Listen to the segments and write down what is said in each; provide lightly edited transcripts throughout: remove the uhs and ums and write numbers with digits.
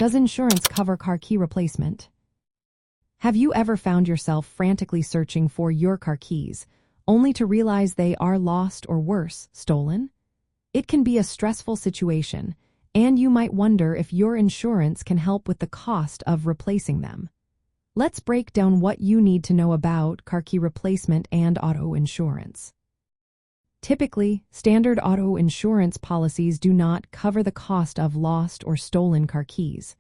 Does insurance cover car key replacement? Have you ever found yourself frantically searching for your car keys, only to realize they are lost or worse, stolen? It can be a stressful situation, and you might wonder if your insurance can help with the cost of replacing them. Let's break down what you need to know about car key replacement and auto insurance. Typically, standard auto insurance policies do not cover the cost of lost or stolen car keys.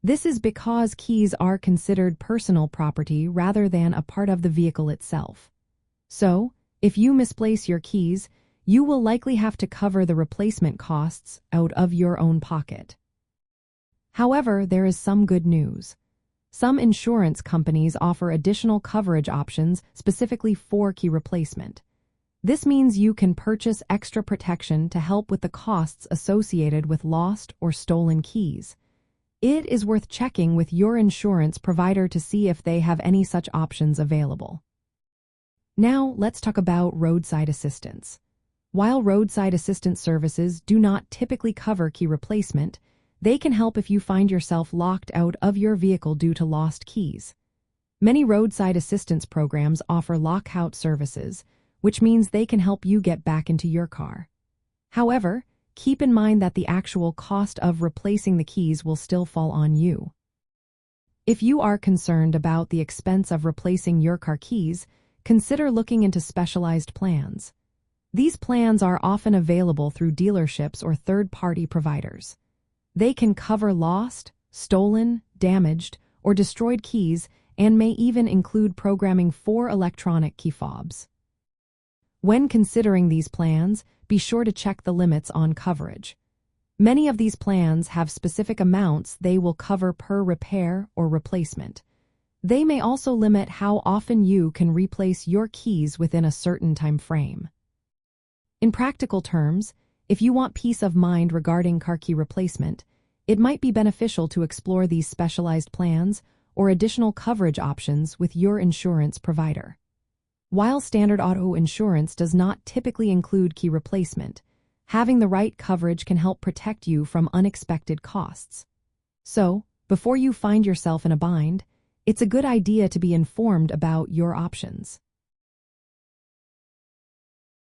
This is because keys are considered personal property rather than a part of the vehicle itself. So, if you misplace your keys, you will likely have to cover the replacement costs out of your own pocket. However, there is some good news. Some insurance companies offer additional coverage options specifically for key replacement. This means you can purchase extra protection to help with the costs associated with lost or stolen keys. It is worth checking with your insurance provider to see if they have any such options available. Now, let's talk about roadside assistance. While roadside assistance services do not typically cover key replacement, they can help if you find yourself locked out of your vehicle due to lost keys. Many roadside assistance programs offer lockout services, which means they can help you get back into your car. However, keep in mind that the actual cost of replacing the keys will still fall on you. If you are concerned about the expense of replacing your car keys, consider looking into specialized plans. These plans are often available through dealerships or third-party providers. They can cover lost, stolen, damaged, or destroyed keys and may even include programming for electronic key fobs. When considering these plans, be sure to check the limits on coverage. Many of these plans have specific amounts they will cover per repair or replacement. They may also limit how often you can replace your keys within a certain time frame. In practical terms, if you want peace of mind regarding car key replacement, it might be beneficial to explore these specialized plans or additional coverage options with your insurance provider. While standard auto insurance does not typically include key replacement, having the right coverage can help protect you from unexpected costs. So, before you find yourself in a bind, it's a good idea to be informed about your options.